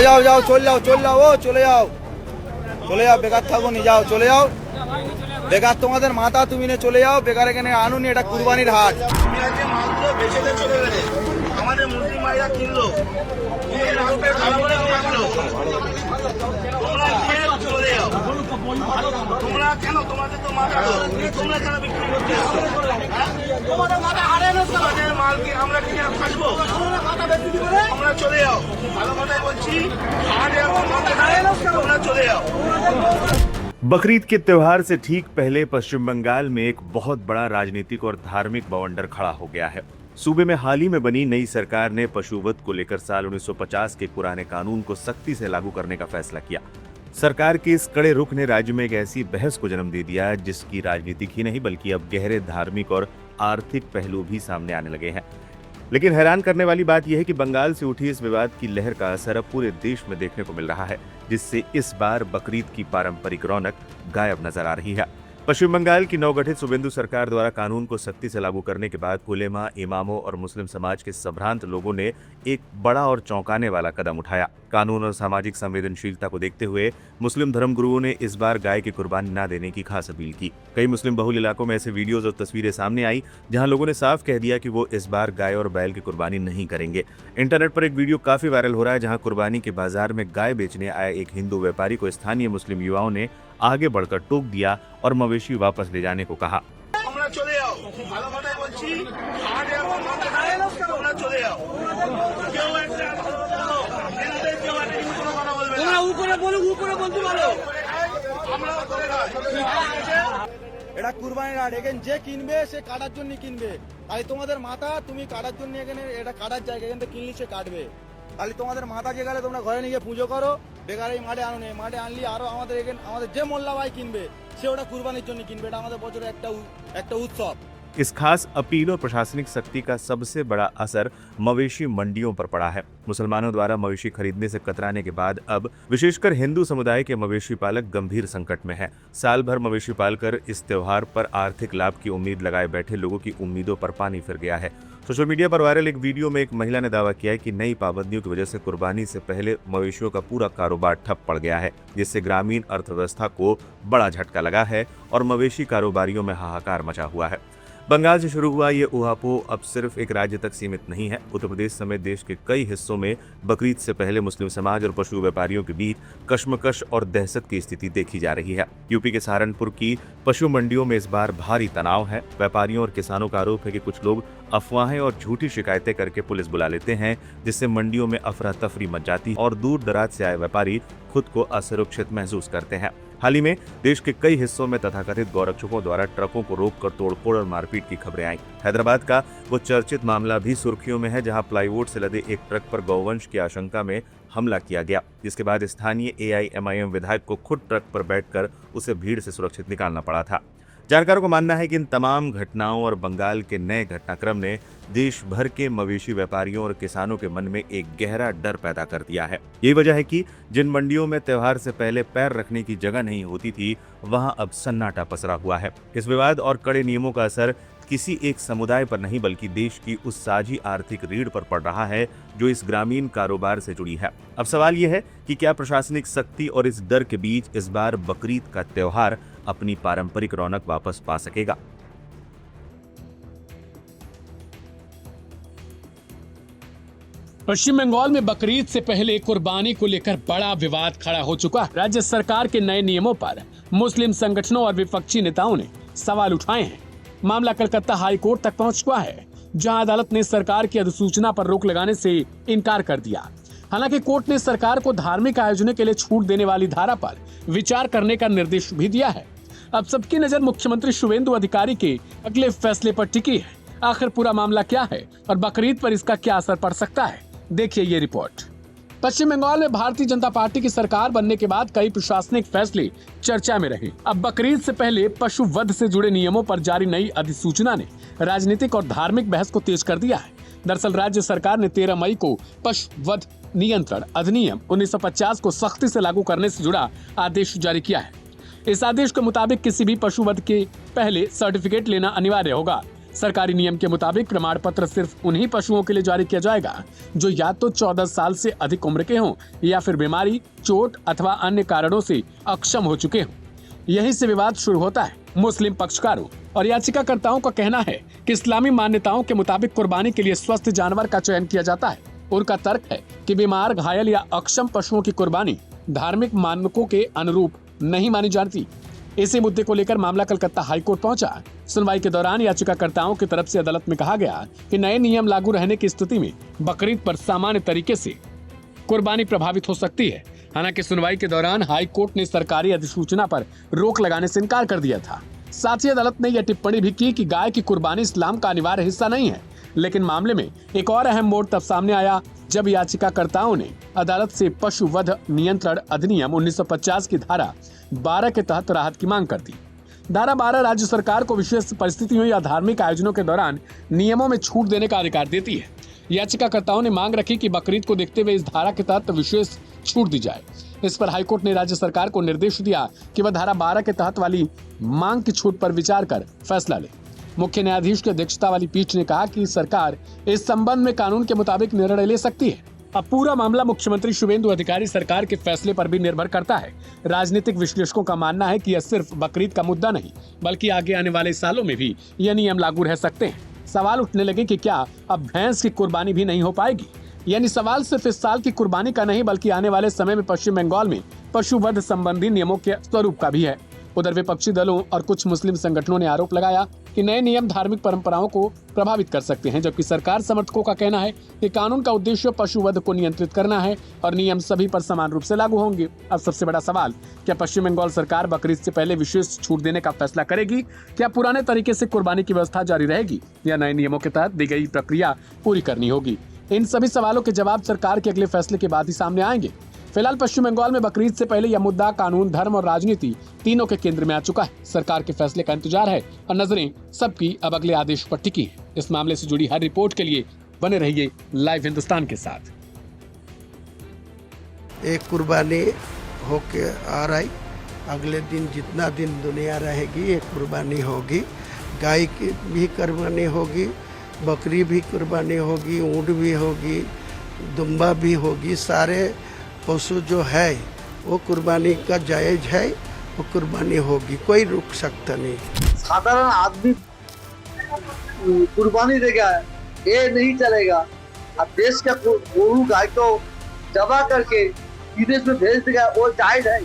যাও যাও যাও চলে যাও ও চলে যাও বেকার থাকো নি, যাও চলে যাও। বেকার তোমাদের মাথা, তুমি নিয়ে চলে যাও। বেকার এখানে আনুনি, এটা কুরবানির হাট। মালগুলো বেঁচে চলে গেলে আমাদের মুসলিম ভাইরা কিনলো, তোমরা কেন, তোমাদের তো মাথা, তোমরা কেন বিক্রি করতে তোমাদের মাল কি আমরা কিনে থাকবো? তোমরা চলে যাও, ভালো কথাই বলছি, তোমরা চলে যাও। बकरीद के त्योहार से ठीक पहले पश्चिम बंगाल में एक बहुत बड़ा राजनीतिक और धार्मिक बवंडर खड़ा हो गया है। सूबे में हाल ही में बनी नई सरकार ने पशुवध को लेकर साल 1950 के पुराने कानून को सख्ती से लागू करने का फैसला किया। सरकार के इस कड़े रुख ने राज्य में एक ऐसी बहस को जन्म दे दिया जिसकी राजनीतिक ही नहीं बल्कि अब गहरे धार्मिक और आर्थिक पहलू भी सामने आने लगे हैं। लेकिन हैरान करने वाली बात यह है कि बंगाल से उठी इस विवाद की लहर का असर अब पूरे देश में देखने को मिल रहा है, जिससे इस बार बकरीद की पारंपरिक रौनक गायब नजर आ रही है। पश्चिम बंगाल की नवगठित शुभेंदु सरकार द्वारा कानून को सख्ती से लागू करने के बाद उलेमा, इमामों और मुस्लिम समाज के संभ्रांत लोगों ने एक बड़ा और चौंकाने वाला कदम उठाया। कानून और सामाजिक संवेदनशीलता को देखते हुए मुस्लिम धर्मगुरुओं ने इस बार गाय की कुर्बानी न देने की खास अपील की। कई मुस्लिम बहुल इलाकों में ऐसे वीडियोज और तस्वीरें सामने आई जहां लोगों ने साफ कह दिया कि वो इस बार गाय और बैल की कुर्बानी नहीं करेंगे। इंटरनेट पर एक वीडियो काफी वायरल हो रहा है जहां कुर्बानी के बाजार में गाय बेचने आए एक हिंदू व्यापारी को स्थानीय मुस्लिम युवाओं ने आगे बढ़कर टोक दिया और मवेशी वापस ले जाने को कहा। এটা কুরবানির হাট, এখানে যে কিনবে সে কাটার জন্য কিনবে। তাই তোমাদের মাথা, তুমি কাটার জন্য এখানে, এটা কাটার জায়গা, এখান থেকে কিনলে সে কাটবে। তাহলে তোমাদের মাথা যে গেলে তোমরা ঘরে নিয়ে পুজো করো, বেকার এই মাঠে আনো নেই। মাঠে আনলি আরো আমাদের এখানে আমাদের যে মোল্লা ভাই কিনবে সে ওটা কুরবানির জন্য কিনবে। এটা আমাদের বছরে একটা উৎসব। इस खास अपील और प्रशासनिक सख्ती का सबसे बड़ा असर मवेशी मंडियों पर पड़ा है। मुसलमानों द्वारा मवेशी खरीदने से कतराने के बाद अब विशेषकर हिंदू समुदाय के मवेशी पालक गंभीर संकट में हैं। साल भर मवेशी पालकर इस त्योहार पर आर्थिक लाभ की उम्मीद लगाए बैठे लोगों की उम्मीदों पर पानी फिर गया है। सोशल मीडिया पर वायरल एक वीडियो में एक महिला ने दावा किया है कि नई पाबंदियों की वजह से कुर्बानी से पहले मवेशियों का पूरा कारोबार ठप पड़ गया है, जिससे ग्रामीण अर्थव्यवस्था को बड़ा झटका लगा है और मवेशी कारोबारियों में हाहाकार मचा हुआ है। बंगाल से शुरू हुआ ये ऊहापोह अब सिर्फ एक राज्य तक सीमित नहीं है। उत्तर प्रदेश समेत देश के कई हिस्सों में बकरीद से पहले मुस्लिम समाज और पशु व्यापारियों के बीच कश्मकश और दहशत की स्थिति देखी जा रही है। यूपी के सहारनपुर की पशु मंडियों में इस बार भारी तनाव है। व्यापारियों और किसानों का आरोप है कि कुछ लोग अफवाहें और झूठी शिकायतें करके पुलिस बुला लेते हैं, जिससे मंडियों में अफरा तफरी मच जाती है और दूर दराज से आए व्यापारी खुद को असुरक्षित महसूस करते हैं। हाल ही में देश के कई हिस्सों में तथाकथित गौरक्षकों द्वारा ट्रकों को रोककर तोड़फोड़ और मारपीट की खबरें आई। हैदराबाद का वो चर्चित मामला भी सुर्खियों में है, जहां प्लाईवुड से लदे एक ट्रक पर गौवंश की आशंका में हमला किया गया, जिसके बाद स्थानीय AIMIM विधायक को खुद ट्रक पर बैठकर उसे भीड़ से सुरक्षित निकालना पड़ा था। जानकारों का मानना है कि इन तमाम घटनाओं और बंगाल के नए घटनाक्रम ने देश भर के मवेशी व्यापारियों और किसानों के मन में एक गहरा डर पैदा कर दिया है। यही वजह है कि जिन मंडियों में त्योहार से पहले पैर रखने की जगह नहीं होती थी, वहां अब सन्नाटा पसरा हुआ है। इस विवाद और कड़े नियमों का असर किसी एक समुदाय पर नहीं बल्कि देश की उस साझी आर्थिक रीढ़ पर पड़ रहा है जो इस ग्रामीण कारोबार से जुड़ी है। अब सवाल यह है कि क्या प्रशासनिक सख्ती और इस डर के बीच इस बार बकरीद का त्योहार अपनी पारंपरिक रौनक वापस पा सकेगा? पश्चिम बंगाल में बकरीद से पहले कुर्बानी को लेकर बड़ा विवाद खड़ा हो चुका है। राज्य सरकार के नए नियमों पर मुस्लिम संगठनों और विपक्षी नेताओं ने सवाल उठाए हैं। मामला कलकत्ता हाई कोर्ट तक पहुंच चुका है, जहां अदालत ने सरकार की अधिसूचना पर रोक लगाने से इनकार कर दिया। हालांकि कोर्ट ने सरकार को धार्मिक आयोजनों के लिए छूट देने वाली धारा पर विचार करने का निर्देश भी दिया है। अब सबकी नजर मुख्यमंत्री शुभेंदु अधिकारी के अगले फैसले पर टिकी है। आखिर पूरा मामला क्या है और बकरीद पर इसका क्या असर पड़ सकता है, देखिए ये रिपोर्ट। पश्चिम बंगाल में भारतीय जनता पार्टी की सरकार बनने के बाद कई प्रशासनिक फैसले चर्चा में रहे। अब बकरीद से पहले पशु वध से जुड़े नियमों पर जारी नई अधिसूचना ने राजनीतिक और धार्मिक बहस को तेज कर दिया है। दरअसल राज्य सरकार ने 13 मई को पशु वध नियंत्रण अधिनियम 1950 को सख्ती से लागू करने से जुड़ा आदेश जारी किया है। इस आदेश के मुताबिक किसी भी पशु वध के पहले सर्टिफिकेट लेना अनिवार्य होगा। सरकारी नियम के मुताबिक प्रमाण पत्र सिर्फ उन्हीं पशुओं के लिए जारी किया जाएगा जो या तो 14 साल से अधिक उम्र के हों या फिर बीमारी, चोट अथवा अन्य कारणों से अक्षम हो चुके हों। यहीं से विवाद शुरू होता है। मुस्लिम पक्षकारों और याचिकाकर्ताओं का कहना है कि इस्लामी मान्यताओं के मुताबिक कुर्बानी के लिए स्वस्थ जानवर का चयन किया जाता है। उनका तर्क है कि बीमार, घायल या अक्षम पशुओं की कुर्बानी धार्मिक मानकों के अनुरूप नहीं मानी जाती। इसी मुद्दे को लेकर मामला कलकत्ता हाईकोर्ट पहुंचा। सुनवाई के दौरान याचिकाकर्ताओं की तरफ से अदालत में कहा गया कि नए नियम लागू रहने की स्थिति में बकरीद पर सामान्य तरीके से कुर्बानी प्रभावित हो सकती है। हालांकि सुनवाई के दौरान हाईकोर्ट ने सरकारी अधिसूचना पर रोक लगाने से इनकार कर दिया था। साथ ही अदालत ने यह टिप्पणी भी की कि गाय की कुर्बानी इस्लाम का अनिवार्य हिस्सा नहीं है। लेकिन मामले में एक और अहम मोड़ तब सामने आया जब याचिकाकर्ताओं ने अदालत से पशु वध नियंत्रण अधिनियम 1950 की धारा 12 के तहत राहत की मांग कर दी। धारा 12 राज्य सरकार को विशेष परिस्थितियों या धार्मिक आयोजनों के दौरान नियमों में छूट देने का अधिकार देती है। याचिकाकर्ताओं ने मांग रखी कि बकरीद को देखते हुए इस धारा के तहत विशेष छूट दी जाए। इस पर हाईकोर्ट ने राज्य सरकार को निर्देश दिया कि वह धारा 12 के तहत वाली मांग की छूट पर विचार कर फैसला ले। मुख्य न्यायाधीश की अध्यक्षता वाली पीठ ने कहा कि सरकार इस संबंध में कानून के मुताबिक निर्णय ले सकती है। अब पूरा मामला मुख्यमंत्री शुभेंदु अधिकारी सरकार के फैसले पर भी निर्भर करता है। राजनीतिक विश्लेषकों का मानना है कि यह सिर्फ बकरीद का मुद्दा नहीं, बल्कि आगे आने वाले सालों में भी यह नियम लागू रह सकते हैं। सवाल उठने लगे कि क्या अब भैंस की कुर्बानी भी नहीं हो पाएगी। यानी सवाल सिर्फ इस साल की कुर्बानी का नहीं, बल्कि आने वाले समय में पश्चिम बंगाल में पशु वध संबंधी नियमों के स्वरूप का भी है। उधर विपक्षी दलों और कुछ मुस्लिम संगठनों ने आरोप लगाया कि नए नियम धार्मिक परंपराओं को प्रभावित कर सकते हैं, जबकि सरकार समर्थकों का कहना है कि कानून का उद्देश्य पशु वध को नियंत्रित करना है और नियम सभी पर समान रूप से लागू होंगे। अब सबसे बड़ा सवाल, क्या पश्चिम बंगाल सरकार बकरीद से पहले विशेष छूट देने का फैसला करेगी? क्या पुराने तरीके से कुर्बानी की व्यवस्था जारी रहेगी या नए नियमों के तहत दी गई प्रक्रिया पूरी करनी होगी? इन सभी सवालों के जवाब सरकार के अगले फैसले के बाद ही सामने आएंगे। फिलहाल पश्चिम बंगाल में बकरीद से पहले यह मुद्दा कानून, धर्म और राजनीति तीनों के केंद्र में आ चुका है। सरकार के फैसले का इंतजार है और नजरें सबकी अब अगले आदेश पर टिकी है। इस मामले से जुड़ी हर रिपोर्ट के लिए बने रहिए लाइव हिंदुस्तान के साथ। एक कुर्बानी होके आ रही, अगले दिन जितना दिन दुनिया रहेगी एक कुर्बानी होगी। गाय की भी कुर्बानी होगी, बकरी भी कुर्बानी होगी, ऊँट भी होगी, दुम्बा भी होगी। सारे पशु जो है वो कुर्बानी का जायज़ है, वो कुर्बानी होगी, कोई रुक सकता नहीं। साधारण आदमी कुर्बानी देगा, ये नहीं चलेगा। अब देश का गोरू गाय को दबा करके विदेश में भेज देगा, वो जायज है।